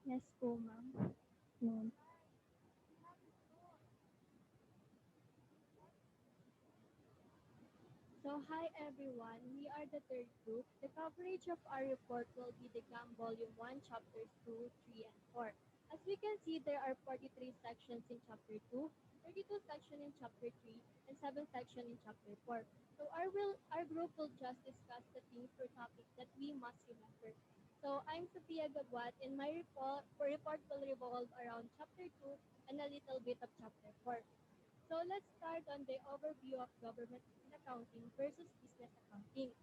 Yes po, ma'am. Noon. So, hi everyone. We are the third group. The coverage of our report will be the GAM Volume 1, Chapters 2, 3, and 4. As we can see, there are 43 sections in Chapter 2, 32 sections in Chapter 3, and 7 sections in Chapter 4. So, our group will just discuss the themes or topics that we must remember. So, I'm Sophia Gabwat, and my report will revolve around Chapter 2 and a little bit of Chapter 4. So let's start on the overview of government accounting versus business accounting.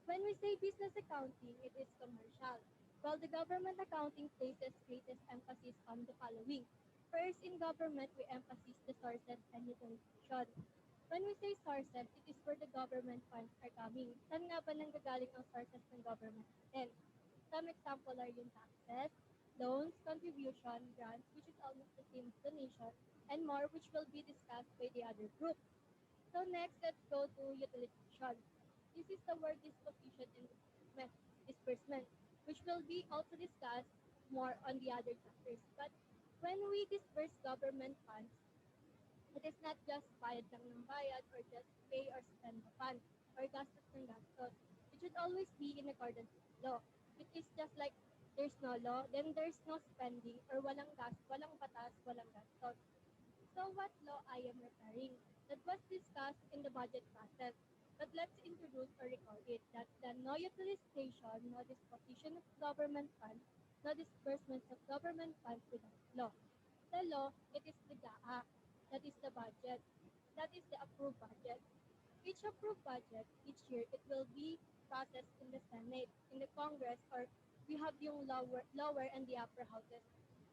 When we say business accounting, it is commercial, while the government accounting places greatest emphasis on the following. First, in government, we emphasize the sources and utilization. When we say sources, it is where the government funds are coming. Saan nga ba nanggagaling ang sources ng government natin? Some example are yung taxes, loans, contribution, grants, which is almost the same as donation, and more, which will be discussed by the other group. So next, let's go to utilization. This is the word disposition and disbursement, which will be also discussed more on the other chapters. But when we disperse government funds, it is not just bayad lang ng bayad or just pay or spend the fund or gastos ng gastos. It should always be in accordance with law. It is just like there's no law, then there's no spending or walang batas, walang gastos. So what law I am referring? That was discussed in the budget process. But let's introduce or recall it. That's the no utilization, no disposition of government funds, no disbursements of government funds without law. The law, it is the GAA. That is the budget. That is the approved budget. Each approved budget, each year, it will be processed in the Senate, in the Congress, or we have yung lower and the upper houses.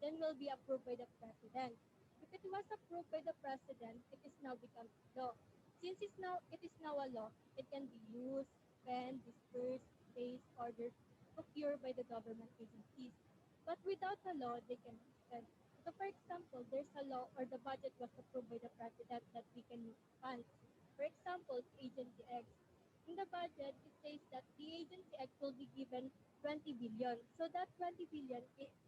Then will be approved by the President. If it was approved by the President, it is now become law. Since it is now a law, it can be used, spent, dispersed, placed, ordered, procured by the government agencies. But without a law, they cannot spend. So for example, there's a law or the budget was approved by the President that we can use funds. For example, Agency X. In the budget, it says that the Agency X will be given 20 billion. So that 20 billion,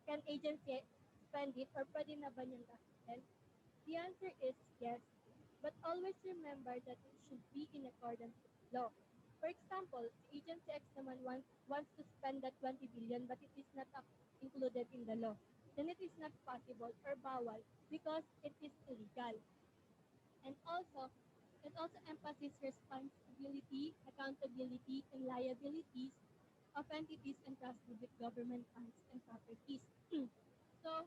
can Agency spend it or pwede na ba niyang gastusin? The answer is yes. But always remember that it should be in accordance with law. For example, si Agency X naman wants to spend that 20 billion but it is not included in the law. Then it is not possible or bawal because it is illegal. And also, it also emphasizes responsibility, accountability, and liabilities of entities entrusted with government funds and properties. so,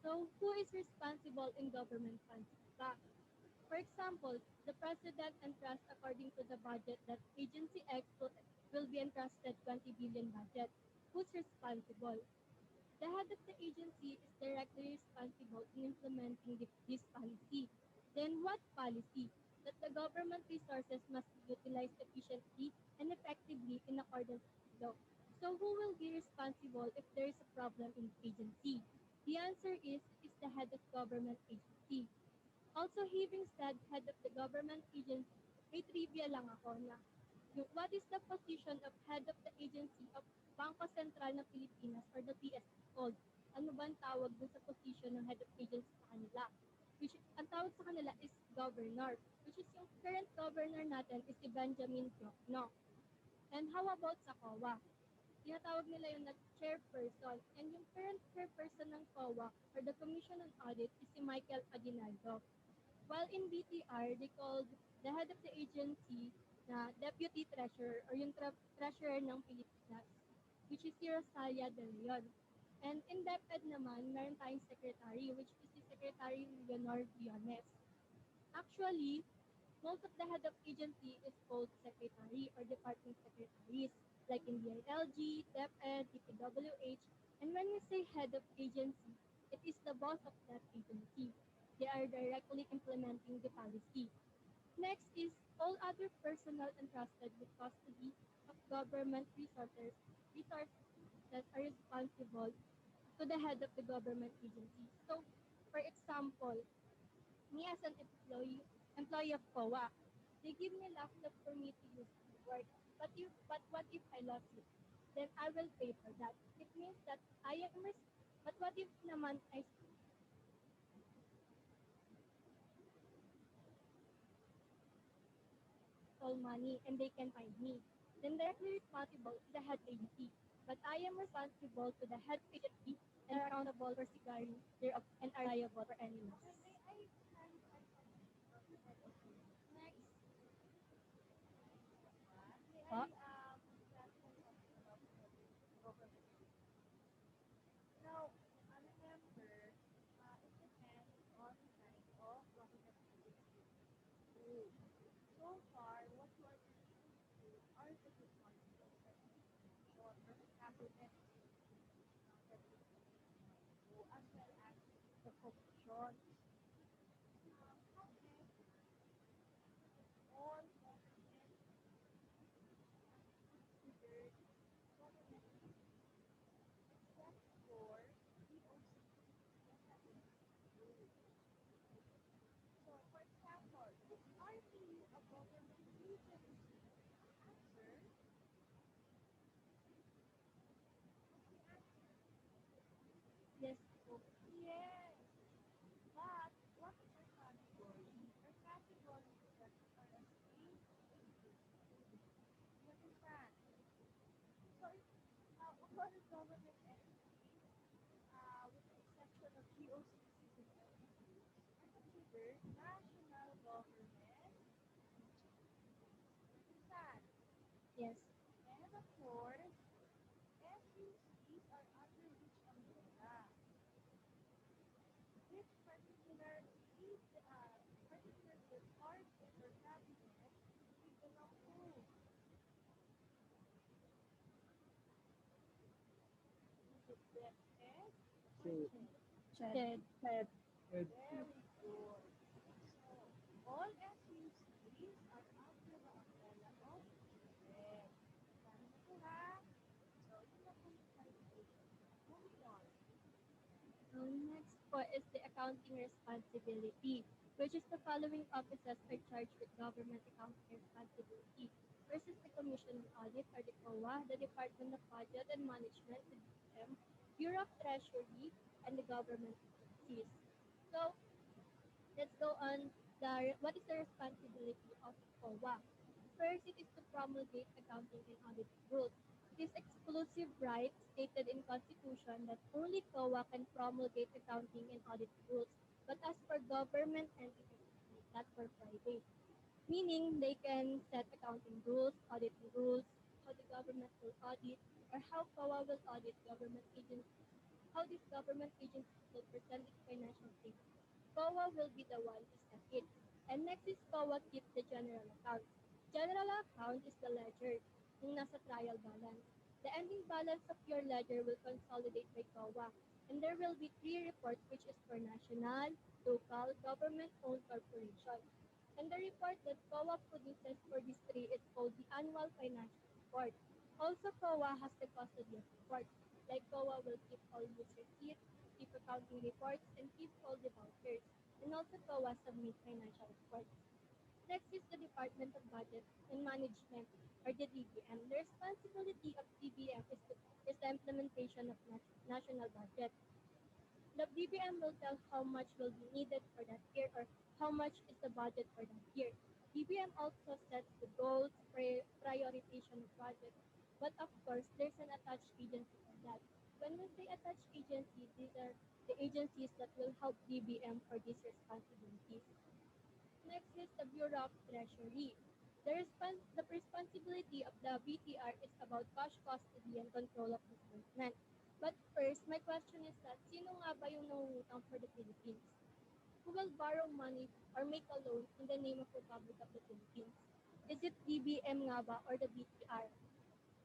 so who is responsible in government funds? Ba? For example, the president entrusts according to the budget that Agency X will be entrusted 20 billion budget. Who's responsible? The head of the agency is directly responsible in implementing this policy. Then what policy? That the government resources must be utilized efficiently and effectively in accordance with law. So who will be responsible if there is a problem in the agency? The answer is the head of government agency. Also, having said head of the government agency, may trivia lang ako na what is the position of head of the agency of Bangko Sentral ng Pilipinas or the PSE called? Ano ba ang tawag dun sa position ng head of agency sa kanila? Which, ang tawag sa kanila is governor, which is yung current governor natin is si Benjamin Diokno. And how about sa COA? Tinatawag nila yung chairperson. And yung current chairperson ng COA or the Commission on Audit is si Michael Aguinaldo. While in BTR, they called the head of the agency na Deputy Treasurer or yung Treasurer ng Pilipinas, which is si Rosalia De Leon. And in DepEd naman, meron tayong secretary, which is si Secretary Leonor Briones. Actually, most of the head of agency is called secretary or department secretaries, like in DILG, DepEd, DPWH. And when we say head of agency, it is the boss of that agency. They are directly implementing the policy. Next is all other personnel entrusted with custody of government resources that are responsible to the head of the government agency. So, for example, me as an employee of COA, they give me a laptop for me to use to work. But what if I lost it? then I will pay for that. It means that I am but what if naman I stole money and they can find me? Then directly responsible to the head agency. But I am responsible to the head agency and accountable for securing their and are liable for any loss. Huh? Yes. Yes. Shed. Shed. Next po is the accounting responsibility, which is the following offices are charged with government accounting responsibility. First is the Commission on Audit or the COA, the Department of Budget and Management, the DBM, Bureau of Treasury, and the government agencies. So let's go on what is the responsibility of COA. First, it is to promulgate accounting and audit rules. It is exclusive right stated in Constitution that only COA can promulgate accounting and audit rules. But as for government entities, not for private. Meaning they can set accounting rules, auditing rules, how the government will audit, or how COA will audit government agencies, how these government agencies will present its financial statements. COA will be the one to set it. And next is COA keeps the general account. General account is the ledger, yung nasa trial balance. The ending balance of your ledger will consolidate by COA. And there will be three reports which is for national, local, government-owned corporation. And the report that COA produces for these three is called the annual financial report. Also, COA has the custody of reports. Like COA will keep all use receipts, keep accounting reports, and keep all the vouchers. And also COA submit financial reports. Next is the Department of Budget and Management, or the DBM. The responsibility of DBM is the implementation of national budget. The BBM will tell how much will be needed for that year or how much is the budget for that year. BBM also sets the goals, prioritization of projects. But of course, there's an attached agency for that. When we say attached agency, these are the agencies that will help BBM for these responsibilities. Next is the Bureau of Treasury. The responsibility of the BTR is about cash custody and control of disbursement. But first, my question is that sino nga ba yung nangungutang for the Philippines? Who will borrow money or make a loan in the name of Republic of the Philippines? Is it DBM nga ba or the BTR?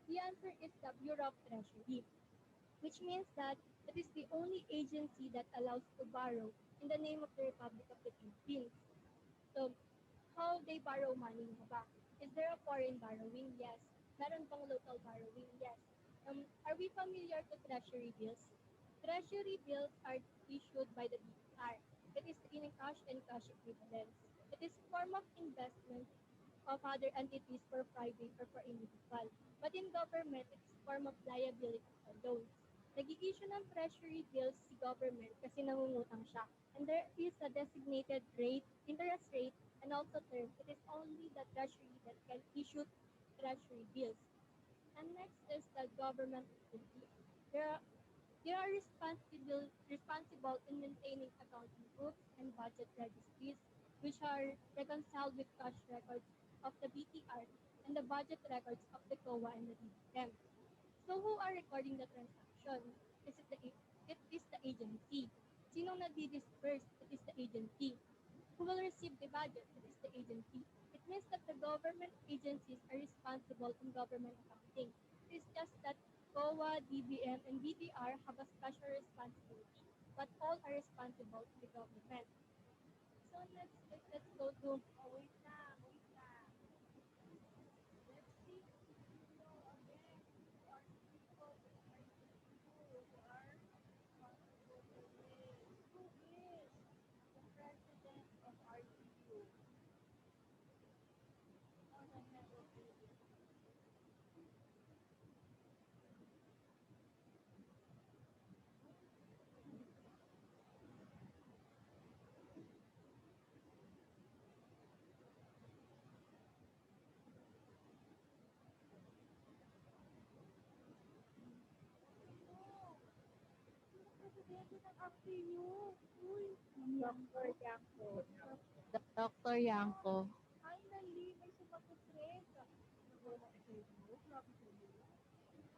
The answer is the Bureau of Treasury, which means that it is the only agency that allows to borrow in the name of the Republic of the Philippines. So, how they borrow money nga ba? Is there a foreign borrowing? Yes. Meron bang local borrowing? Yes. Are we familiar to treasury bills? Treasury bills are issued by the BPR. It is in cash and cash equivalents. It is form of investment of other entities for private or for individual. But in government, it's form of liabilities or loans. Nag-i-issue ng treasury bills si government kasi nangungutang siya. And there is a designated rate, interest rate, and also term. It is only the treasury that can issue treasury bills. And next is the government agency. There are, they are responsible in maintaining accounting books and budget registries, which are reconciled with cash records of the BTR and the budget records of the COA and the DBM. So who are recording the transaction? It is the agency. Sinong nagdi-disperse? It is the agency. Who will receive the budget? It is the agency. It means that the government agencies are responsible in government accounting. It is just that COA, DBM, and BTR have a special responsibility, but all are responsible to the government. So let's go to Dr. Yanko. Dr. Yanko. Finally, may sumagot rin. Nagawa ko sa iyo. Grabe sa iyo.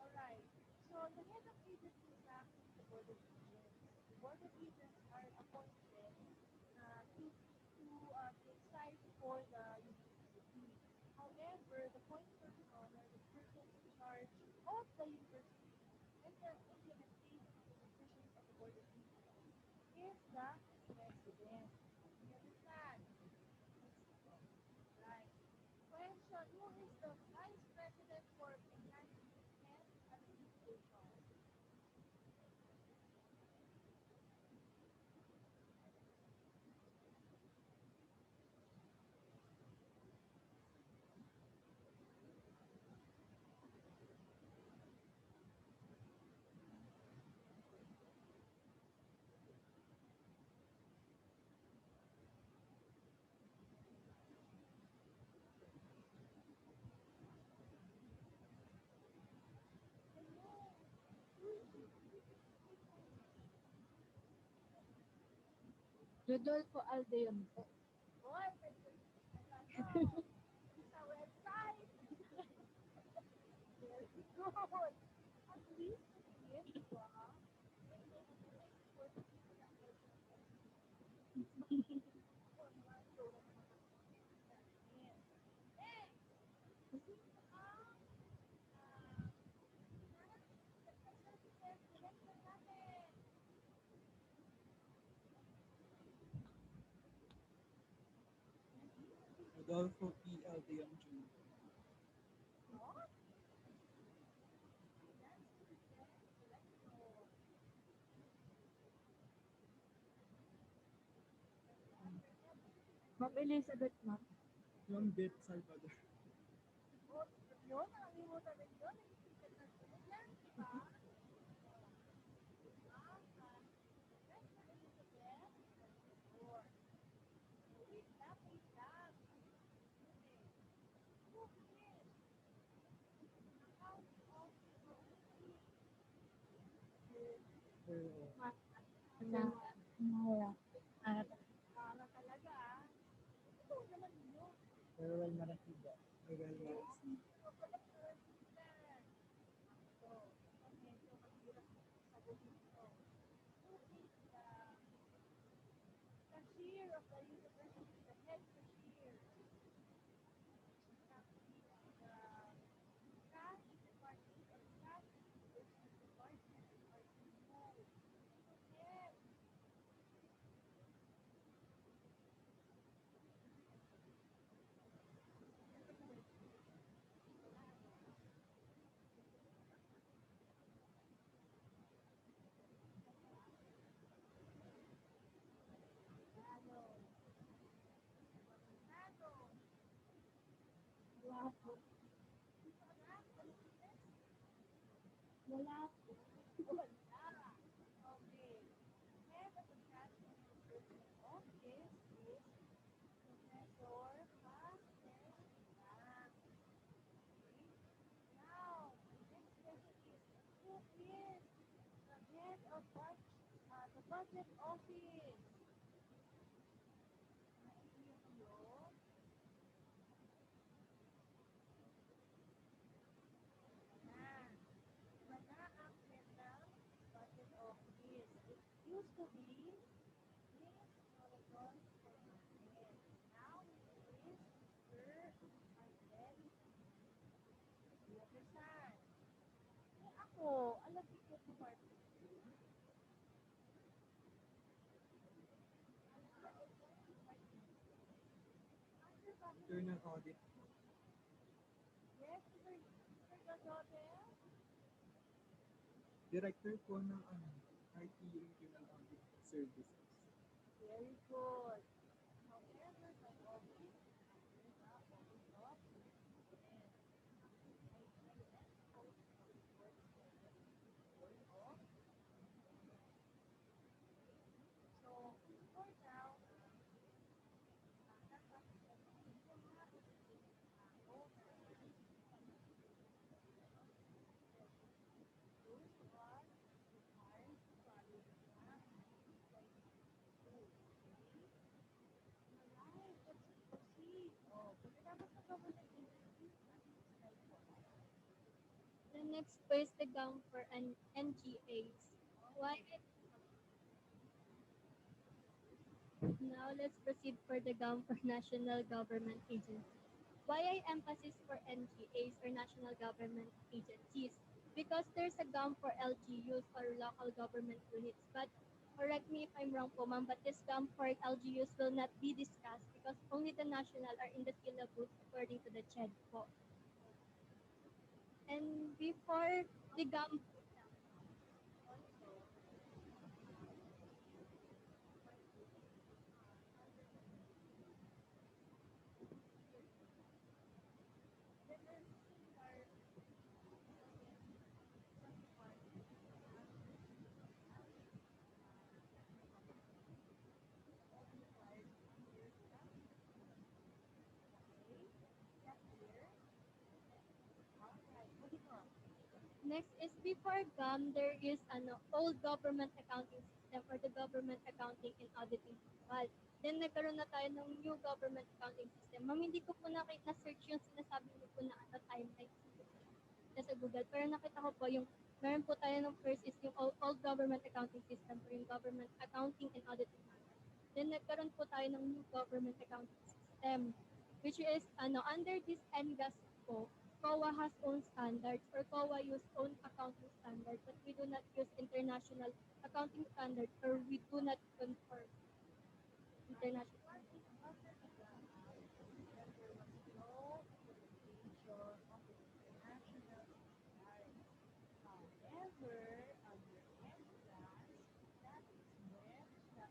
Alright. So, the head of agency staff is the board of agents. The board of agents are appointed to decide for the university. However, the point person or the person in charge of the university and the implementation of the decisions of the board of agents is the president. You understand? Right. Question, who is the vice president for finance and administration? Rodolfo Aldeon po. Boy, ano? Sa website. Very good. At least, yes, diba? Rodolfo P. Aldeon Jr. Ma'am Elizabeth, ma'am. John Beth Salvador. Yun, nakalimutan rin yun. Nag-isip na sunod yan, diba? Na, Mara. At Para talaga, ah. Ito naman yun. Farewell Marasiga. Farewell Marasiga. Cashier of the university, the head cashier. Cash department or cash disbursement department or CFO. Yes. Wala po. Wala. Okay. Head of the cash management office is Professor Pastel. Okay. Now, next question is, who is the head of the budget office? Naiiyo. Na. Iba na ang head ng budget office. It used to be Miss Noragon Fernandez. Now it is Sir Arden Villasan. Eh ako, alam ko po Martin. Answer ba? Internal audit. Yes, Sir Gazote? Director po ng RTU Internal Audit Services. Very good. However, my office under the office of IIS. IIS holds the report board of. So, for now, the next po is the GAM for NGAs. Why Now let's proceed for the GAM for National Government Agencies. Why I emphasize for NGAs or National Government Agencies? Because there's a GAM for LGUs or local government units. But correct me if I'm wrong po, ma'am, but this GAM for LGUs will not be discussed because only the national are in the syllabus according to the CHED po. And before the GAM Next is before GAM, there is an old government accounting system or the government accounting and auditing manual. Then nagkaroon na tayo ng new government accounting system. Ma'am, hindi ko po nakita search yung sinasabi niyo po na timeline sa Google. Pero nakita ko po yung meron po tayo ng first is yung old government accounting system or yung government accounting and auditing manual. Then nagkaroon po tayo ng new government accounting system which is under this NGAS po, COA has own standards or COA use own accounting standards, but we do not use international accounting standards or we do not conform international. However, under NGAS, that is when the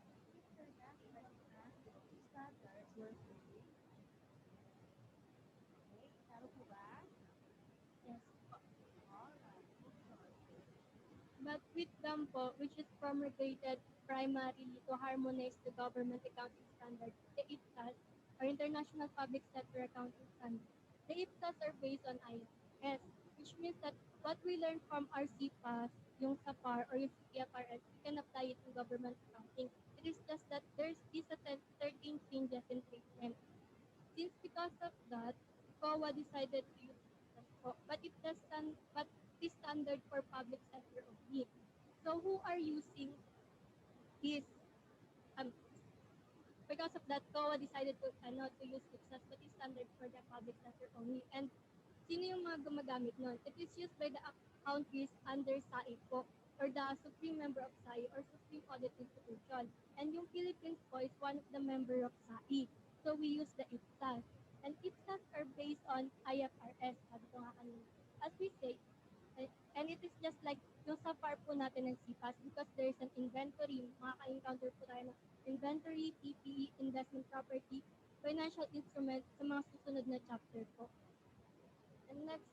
international accounting standards were created. Okay, taro po ba? Yes. Alright. But with them po, which is promulgated primarily to harmonize the government accounting standards, the IPSAS, or International Public Sector Accounting Standards. The IPSAS are based on IFRS, which means that what we learn from our CPAS, yung SAPAR, or yung CPFRS, we can apply it in government accounting. It is just that there's these 13 changes in treatment. Since because of that, COA decided to use IPSAS po, but it is standard for public sector only. So who are using this? Um, because of that, COA decided to use IPSAS, but it's standard for the public sector only. And sino yung mga gumagamit nun? It is used by the countries under SAI po, or the Supreme Member of SAI, or Supreme Audit Institution. And yung Philippines po is one of the member of SAI. So we use the IPSAS. And IPSAS are based on IFRS, sabi ko nga kanina. As we say, and it is just like yung sa FAR po natin ng CPAS because there is an inventory, makaka-encounter po tayo ng inventory, PPE, investment property, financial instrument sa mga susunod na chapter po. And next,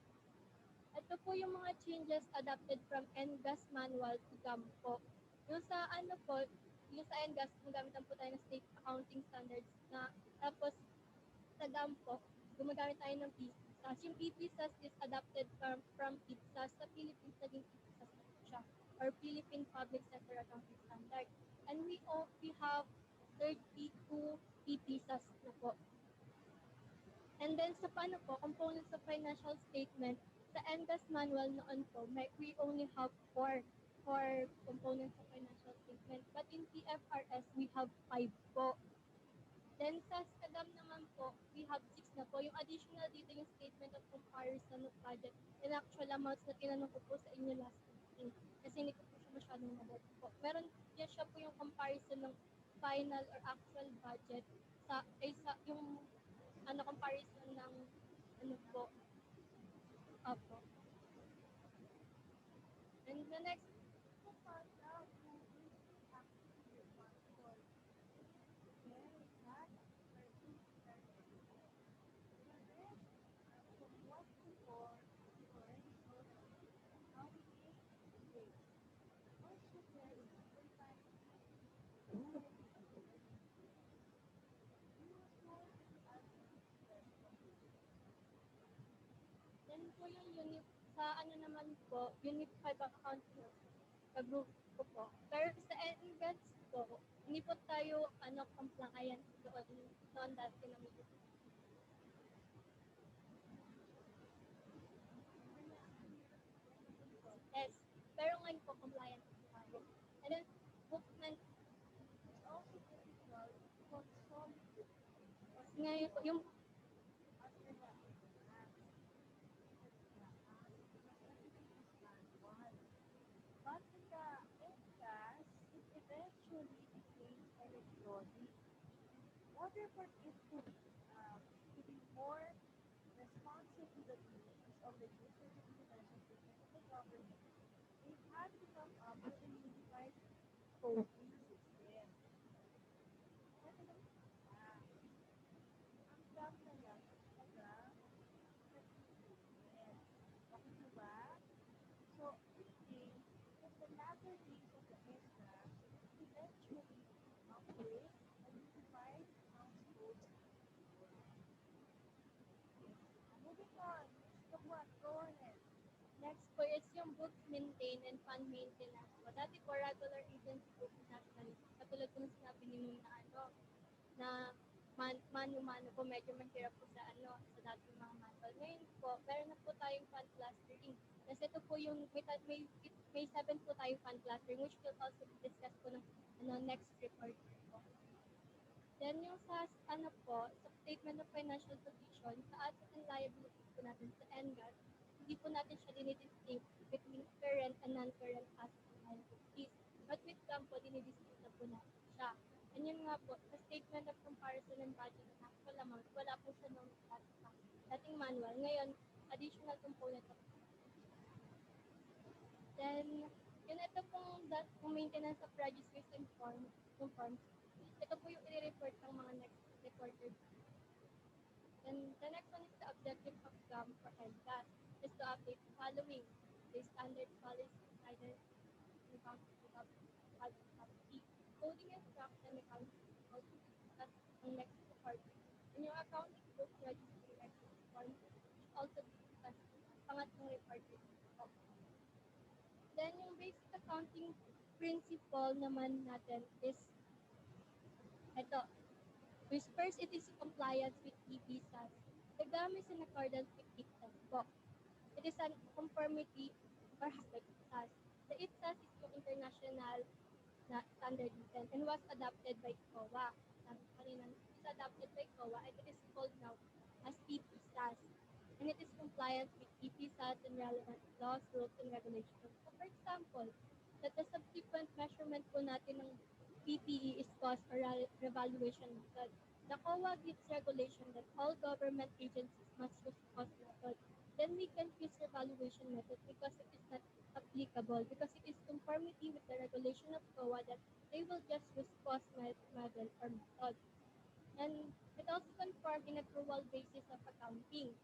at ito po yung mga changes adapted from NGAS manual to GAM po. Yung sa ano po, yung sa NGAS, gumagamitan po tayo ng State Accounting Standards na tapos sa GAM po, gumagamit tayo ng PPSAS. Yung PPSAS is adapted from PPSAS sa Philippines, naging PPSAS na po siya, or Philippine Public Sector Accounting Standard. And we have 32 PPSAS na po. And then sa paano po, components of financial statement, sa NGAS manual noon po, we only have four components of financial statement. But in TFRS, we have 5 po. Then sa SCADAM naman po, we have 6 na po. Yung additional dito yung statement of comparison of budget and actual amounts na tinanong ko po sa inyo last meeting. Kasi hindi ko po siya masyadong nabot po. Meron yan siya po yung comparison ng final or actual budget sa yung comparison ng po. Opo. And the next Then po yung unit, sa naman po, unit 5 accounting sa group ko po. Pero sa NGATS po, hindi po tayo compliant doon dati na may yes. Pero ngayon po, compliant po tayo. And then, bookment ngayon po, yung Waterford is to be more responsive to the needs of the user and financial statement of the government. It had to come up with a unified coding system. Kasi ang gam na lang talaga nag-implement. Okay, diba? So, it came in the latter days of the era, eventually came up with a unified house code. Moving on, Mr. Juan, go ahead. next po is yung books maintain and fund maintenance po. Dati po, regular agency po natin. Katulad po ng sinabi ni Ma'am na na mano-mano po, medyo mahirap po sa sa dating mga manual. Ngayon po, meron na po tayong fund clustering. Kasi ito po yung, may 7 po tayong fund clustering, which will also be discussed po ng next report po. Then yung sa po, sa statement of financial position, sa assets and liabilities po natin sa NGAT, hindi po natin siya dinidistinct between current and non-current assets and liabilities. But with GAM po, dinidistinct na po natin siya. And yun nga po, sa statement of comparison and budget and actual amount, wala po siya nung dating manual. Ngayon, additional component of then, yun ito pong maintenance of registries and forms, yung forms. Ito po yung i-report ng mga next reporters. And the next one is the objective of GAM for NGAS is to update the following: the standard policy, guidance, and accounting policy, coding instruction, accounting policy, as ang next report. And yung accounting book registry record form should also be discussed as pangatlong report. Then yung basic accounting principle naman natin is ito. Which first, it is compliance with EPSAS. The GAM is in accordance with IPSAS po. It is an conformity or with IPSAS. The IPSAS is yung international na standard and was adopted by COA. It is adopted by COA and it is called now as PPSAS. And it is compliant with EPSAS and relevant laws, rules, and regulations. So for example, that the subsequent measurement po natin ng PPE is cost or revaluation method. The COA gives regulation that all government agencies must use cost method. Then we can use revaluation method because it is not applicable, because it is conformity with the regulation of COA that they will just use cost model or method. And it also conform in accrual basis of accounting.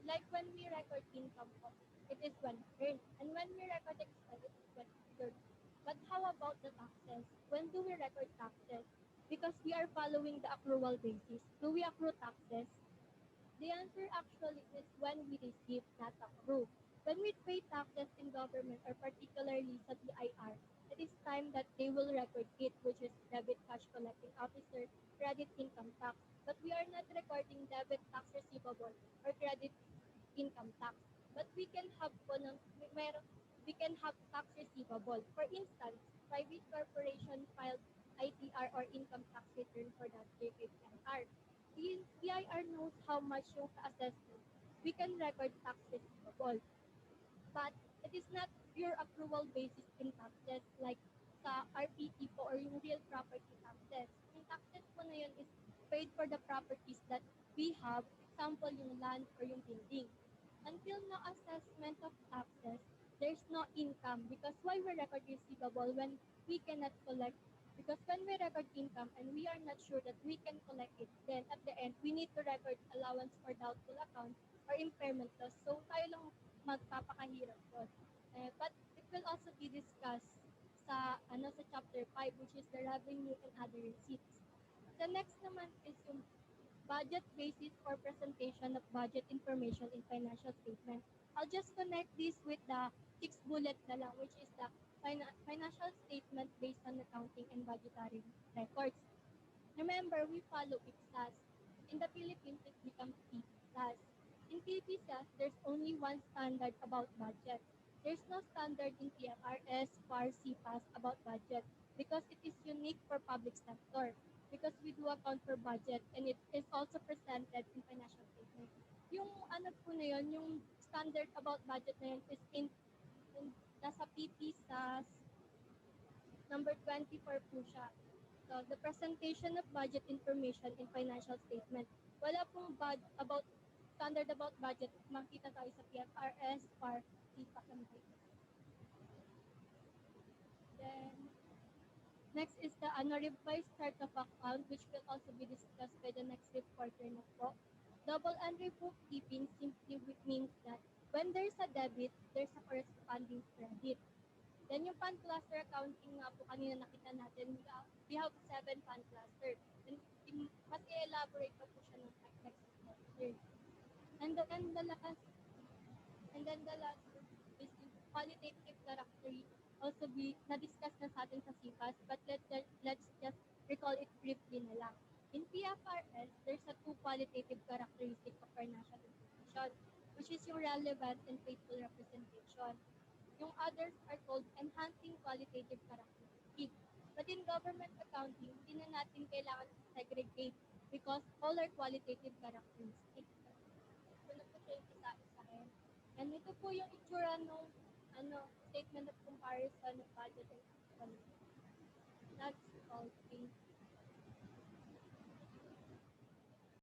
Like when we record income po, it is when earned. And when we record expense, it is when incurred. But how about the taxes? When do we record taxes? Because we are following the accrual basis. Do we accrue taxes? The answer actually is when we receive, not accrue. When we pay taxes in government or particularly sa BIR, it is time that they will record it, which is debit cash collecting officer, credit income tax. But we are not recording debit tax receivable or credit income tax. But we can have po ng, we can have tax receivable. For instance, private corporation filed ITR or income tax return for that BIR. BIR knows how much yung assessment. We can record tax receivable. But it is not pure accrual basis in taxes like sa RPT po or yung real property taxes. Yung taxes po na yun is paid for the properties that we have, example yung land or yung building. Until no assessment of taxes, there's no income because why we record receivable when we cannot collect? Because when we record income and we are not sure that we can collect it, then at the end, we need to record allowance for doubtful accounts or impairment loss. So tayo lang magpapakahirap doon. But it will also be discussed sa chapter 5, which is the revenue and other receipts. The next naman is yung budget basis for presentation of budget information in financial statement. I'll just connect this with the sixth bullet na lang, which is the financial statement based on accounting and budgetary records. Remember, we follow IPSAS. In the Philippines, it becomes PPSAS. In PPSAS, there's only one standard about budget. There's no standard in PFRS, FAR, CPAS about budget because it is unique for public sector because we do account for budget and it is also presented in financial statement. Yung ano po na yun, yung standard about budget na yun is in nasa PPSAS number 24 po siya. So, the presentation of budget information in financial statement. Wala pong about standard about budget. Makita tayo sa PFRS, FAR, CPAS, and BIS. Then, next is the revised chart of account, which will also be discussed by the next reporter na po. Double entry bookkeeping simply means that when there's a debit, there's a corresponding credit. Then yung fund cluster accounting nga po kanina nakita natin, we have 7 fund cluster. And mas i-elaborate pa po siya ng next semester. And then the last is yung qualitative character also be na-discuss na sa atin sa CPAS, but let's just recall it briefly na lang. In PFRS, there's a 2 qualitative characteristics of financial information, which is yung relevant and faithful representation. Yung others are called enhancing qualitative characteristics. But in government accounting, hindi na natin kailangan segregate because all are qualitative characteristics. Ito na po siya yung isa-isahin. And ito po yung itsura ng statement of comparison of budget and actual.